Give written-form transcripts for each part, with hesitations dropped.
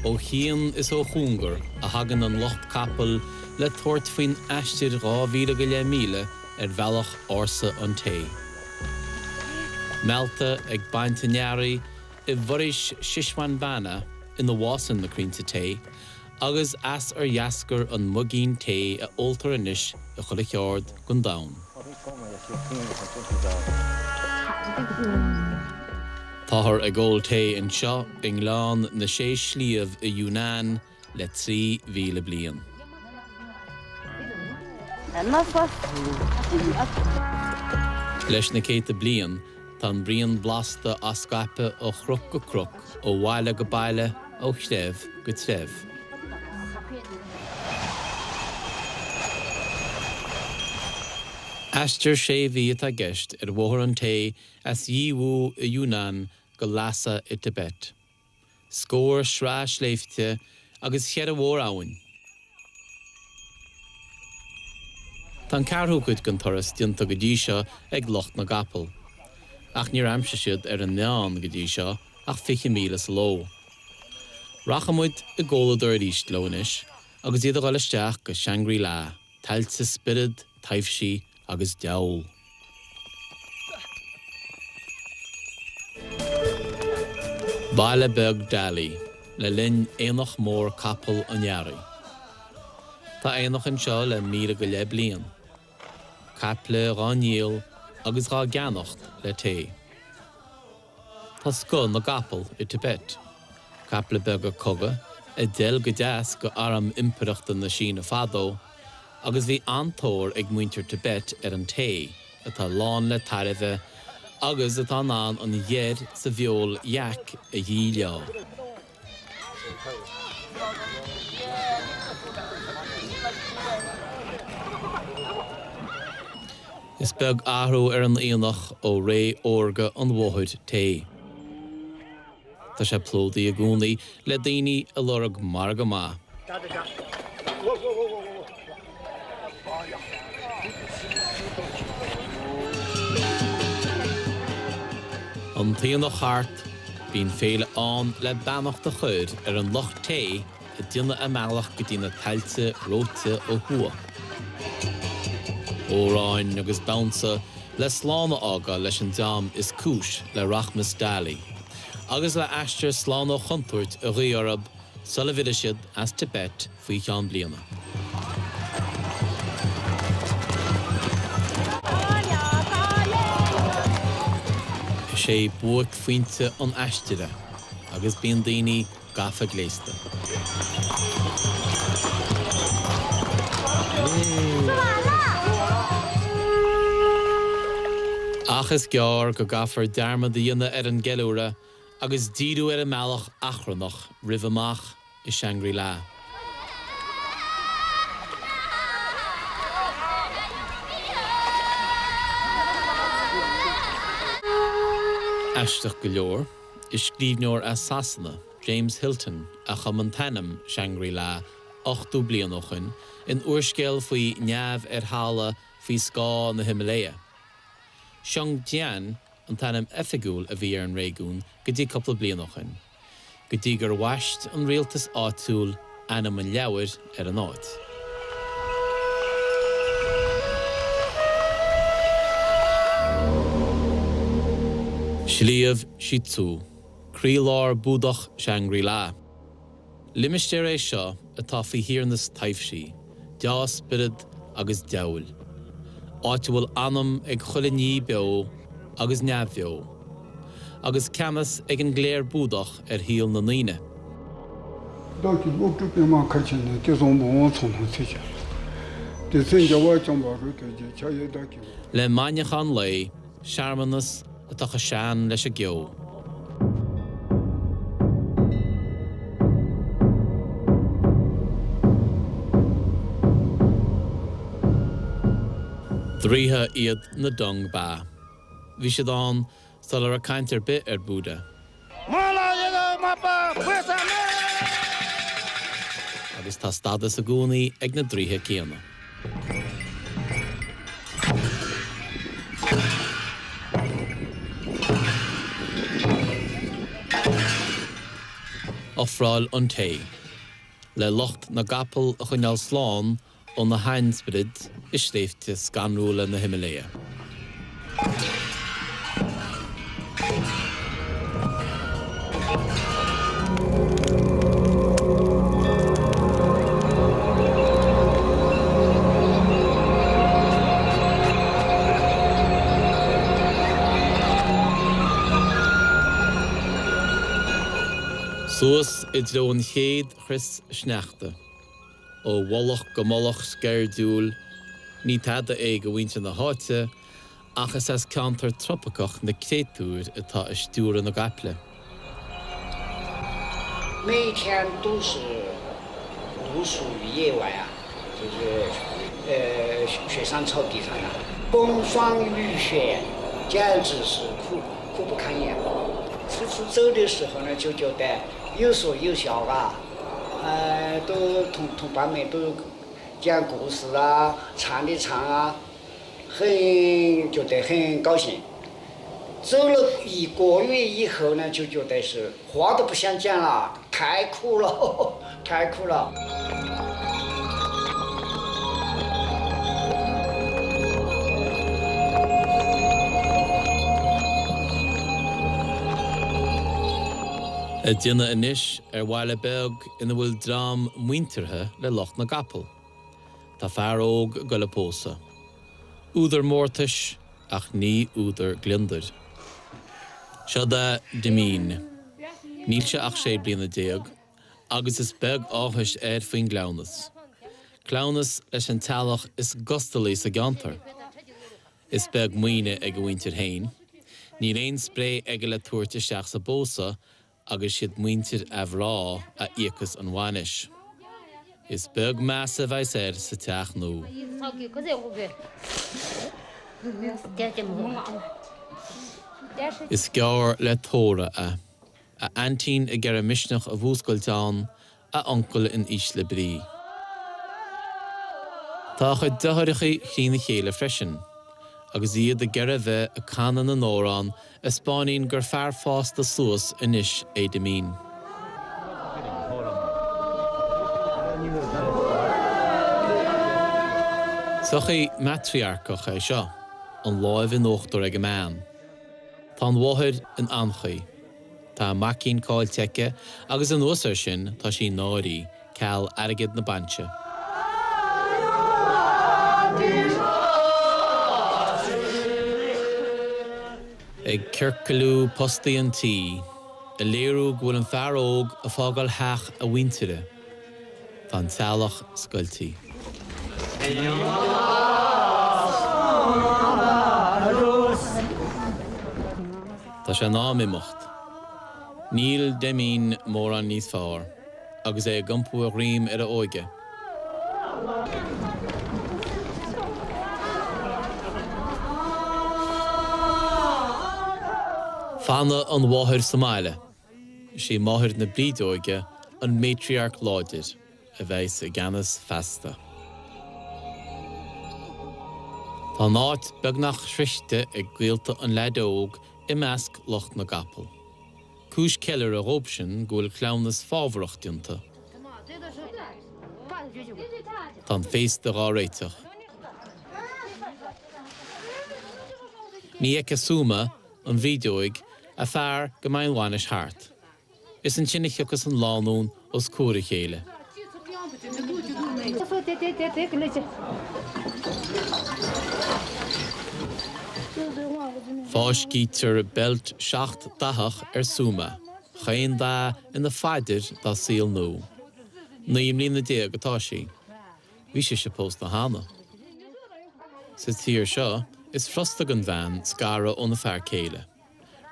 ó Chian is ó Chúngar a hagan an locht capel le tuairt faoin eistir 2,000 míle bhealach orsa an té. Melta ag bainte nearraí I bhuiris Sisman Bana in the Wasan na Crínta té, agus as jascar an mugín té a oltar inis a chulicheord gon daun. Táthar ag ól té an seo in lán na sé slíomh I Yunnan le 3,000 bliain. Leis na céta bliain, tan brian blasta a scape ó chruc go cruc, ó bhaile go baile, ó chlef go tref. Aistir sé bhíad a gceist bhóthar an té as dhíomhú I Yunnan go lasa I Tibet. Scóir srá sléifte agus chead mhór abhainn. Tá cearthúcaid gon toras dionta go dtí seo ag locht na gapal. Ach níor aimse siad an neán go dtí seo ach 50 míle sa ló. Rachamuid I ggóladar ríist leis, agus iad a gáil isteach go Shangri-La, tailte spirid, taifsí agus deall. Baile beg Dali, le linn éonach mór capal an Iarraí. Tá éonach an seo le 1,000 bliain. Caple ráníal agus rá geannacht le té. Tá scoil na gapal I Tibet. Caple beg a coga, del go deas go aram impireachta na sína fadó, agus bhí antóir ag muintir Tibet an té, atá lán le tairibhe, agus atá ná an dhéad sa bheol iach a dhí leo. Is beg áhrú an íonach ó ré orga an bmhóthid té. Tá sé plódaí a gúnaí le daoine a lorg mar go maith. An taobh cheart, bíonn féile an le beannacht a chuid an locht té a dtine a meallach go dtí na tailte róte ó thua. Óráin agus bounsa le sláánna ága leis an dam is cúis le Rachmas Dali, agus le aistir sláánna chuntúirt a Rhiarab sa le bhide siad as Tibet faoi cheann bliana. Sé buach faointe an aistire, agus bíonn daoine gafa gléasta. Ach is gear go gafar derma dhéine an geilúra, agus díadú a meallach achrannach ribh amach I Shangri-La. Aisteach go leor, is scríbneoir as Sasanna, James Hilton, a chamantanam Shangri-La, 8 bliain ochan, in uorscéil faoi neamh hála faoi scá na Himalaya. Seong Jian, an tanam efigúil a bhí an réigún, go dtí coppla bliain ochan. Go dtí gur waist an rialtas áitiúil anam an leabhar an áit. Slíomh si tú, Crílár búdach Shangri-La. Limistéir é seo atá faoi hiarnas taifsí, deá spirid agus deall. Áitiúil anam ag chuilení beo agus neamhbeo, agus ceamas ag an gléir búdach híal na naoine. Le mainechan lei, searmanas atá a sean leis a geo. Dríthe iad na dung ba. Bhí siad an stal a caintear bit búda. Agus tá stadas a gúnaí ag na dríthe céanna. offráil an té, le locht na gapal a chuineal sláán ó na hainsbrid is sléifte scanrúla na Himalaya. Suas I drón chéad chris sneachta, ó bhullach go mollach scairdiúil, ní tada go bhainte na háite, achas as cantar tropacach na créatúr atá stúra na gaple. 每天都是读书夜晚啊，就是雪山草地上啊，风霜雨雪，简直是苦不堪言。初初走的时候呢，就觉得有说有笑啊，都同伴们都讲故事啊，唱的唱啊，觉得很高兴。走了1个月以后呢，就觉得是话都不想讲了，太苦了，太苦了。Dina inis bhaile beg ina bhfuil drám muintirthe le locht na gapal. Tá fear óg go le pósa. Údar mórtais ach ní údar glindar. Seo de dimín. Níl se ach sé bliana déag, agus is beg áthais faoin glánas. Glánas leis an talach is gostalí sa gantar. Is beg muoine ag go bhaintir hain. Ní réon spré ag le tuairte seach sa bósa, agus siad muintir rá a íocas an bhainis. Is beg measa bheith sa teach nó. Is gear le tóra a antín a gur a misneach a bhúscailteán a oncail in Isle Brí. Tá chuid dothirichaí chéna chéile freisin, agus iad a gur a bheith a canan na nórán a spáinín gur fear fásta suas inis dimín. Sochaí matriarcach seo, an láimh in óchtúir ag meán. Tá an bmhóthir in anchaí. Tá macín cáil teice agus an uasar sin tá sí náirí ceall airgid na bantse. Ag circalú postaí an tí, a léirú bhfuil an fear óg a fágáil heach a bhaintire. Tá an tealach scoiltí. Tá sé náimimeacht. Níl dimín mór an níos fearr, agus é gompú a rím ar a óige. Fanna an bmhóthir Somáile, sí máthir na brídóige an matriarch láidir, a bheith a gceannas festa. Tá náit beagnach srichte ag gaolta an leadóg I measc locht na gapal. Cúis ceillir a róp sin gúil clownas fábhreachtaíonta. Tá féiste rá réiteach. Ní ag súma an vídeoig a fear go mbeidh bhainis thart. Is an sinna chuchas an lánún os cuara chéile. Fáiscítear belt 7 dahach súma, chéan dá ina faidir dá síl nó. Naim lína déag atá sí. Bhí sé supposed na hána. Sa tír seo is frosta an bhean scara ó na fear céile.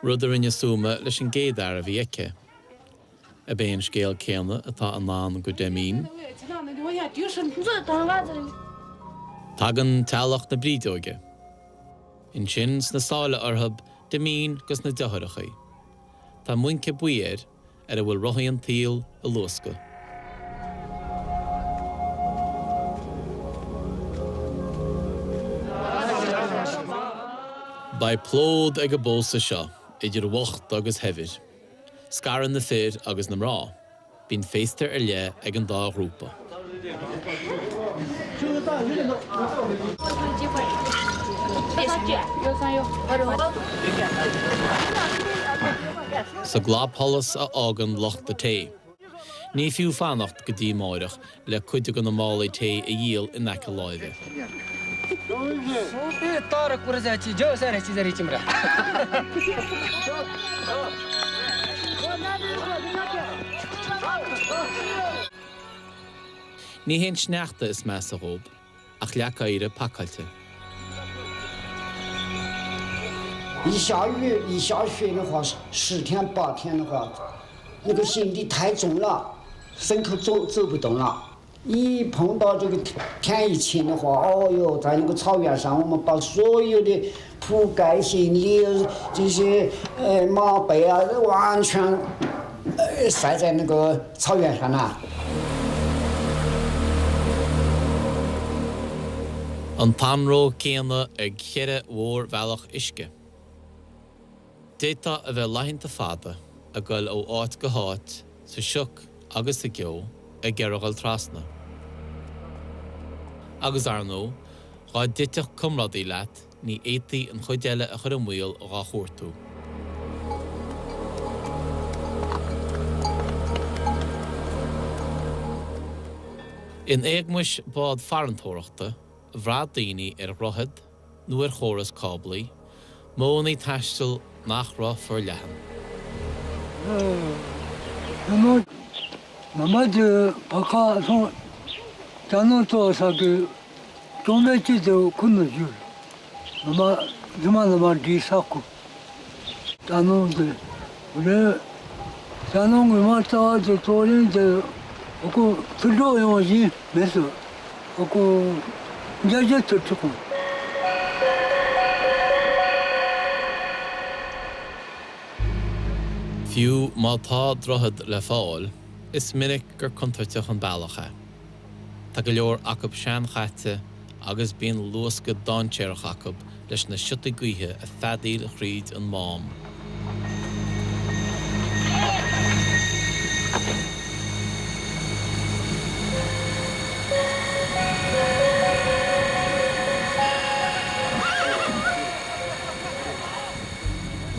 Rudar ina súma leis an géadar a bhí aice. A béon scéal céanna atá an lán go dimín. Tagan tealach na brídóige. In sin na sála orthab dimín gus na dothirichaí. Tá muince buíir a bhfuil rothaí an tíl a luasca. Ba plód ag a bósa seo, idir wacht agus hefir. Scaran na fér agus na mrá. bín féistir le ag an dá grúpa. Sa glábthalas a ágan locht de té. Ní fiú fannacht go dtí máireach le cuide go na málaí té a díal in aice láimhe. Ní hén sneachta is meas a rób, ach leach éire pacailte. 一下雨一下雪的话，10天8天的话，那个行李太重了，牲口走不动了。一碰到这个天一晴的话，哦哟，在那个草原上，我们把所有的铺盖、行李这些马背啊，完全晒在那个草原上了。 An tamró céanna ag cheire mhór bhealach isce. Déta a bheith laithanta fada a gcuil ó áit go háit sa seoc agus sa gceó ag gearragáil trasna. Agus arnó, gá diteach cumradaí leat ní étaí an chuideile a chur an mhuil ó gá chóirtú. In éagmuis bád farantóireachta, bhrád daoine rothad nó chóras cáblaí, mónaí taistil nach rá for lehan. Mamad paka son tano to sagi tometi de kunujul. Mama zaman di saku. Tano de ule tano mata de torin de oko tudo yoji meso oko jaje tutuku. Fiú má tá drothad le fáil, is minic gur contairteach an bailachcha. Tá go leor acab sean chaite agus bíon luas go dáintéireach acab leis na siúta gaotha a fotheidil chríd an mám.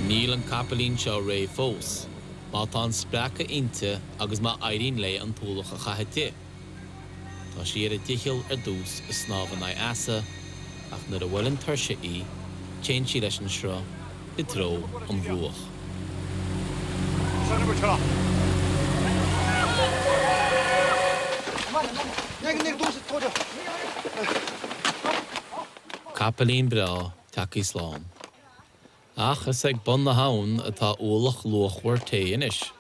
Níl an capelín seo ré fós, má tá an spreacha inte agus má éiríonn le an túlach a chaithe. Tá sí ar a dteiceal ar dús is snábhan na asa, ach nar a bhfuil an tuirse í, téann sí leis an seo I dro an bhuach. Capelín bra tací slán. Ach is ag bon na haun atá ólach lochhar té inis.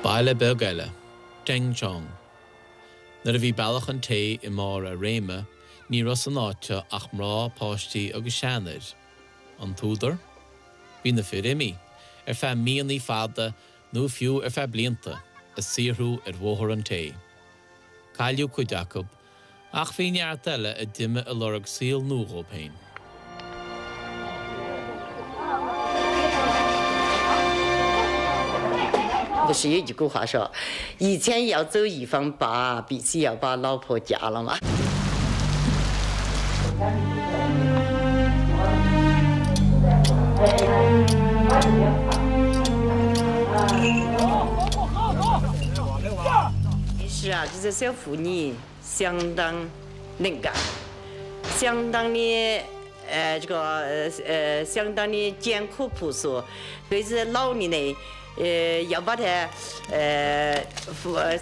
Baile beg eile, deng chong. Nar a bhí bailach an té I mar a réime, ní ras an áite ach mrá páistí agus seanir. An túdar, bhí na fir imi, fe míonaí fada nó fiú fe blianta, a sírú bhóthar an té. Cailliú chuid Jacob, ach bhí neart eile a duime a lorg síl núgó péin. 不是有一句话说，以前要走一方八，比起要把老婆嫁了嘛。是啊，这个小妇女相当能干，相当的相当的艰苦朴素，对这老的呢。 要把他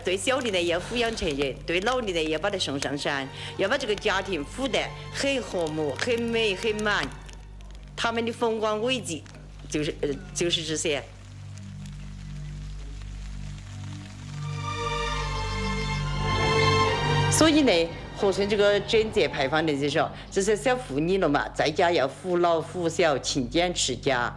对小的呢要抚养成人，对老的呢要把他送上山，要把这个家庭抚得很和睦、很美、很满。他们的风光伟绩就是这些。所以呢，合成这个整洁牌坊的这说，这是小妇女了嘛，在家要扶老扶小、勤俭持家。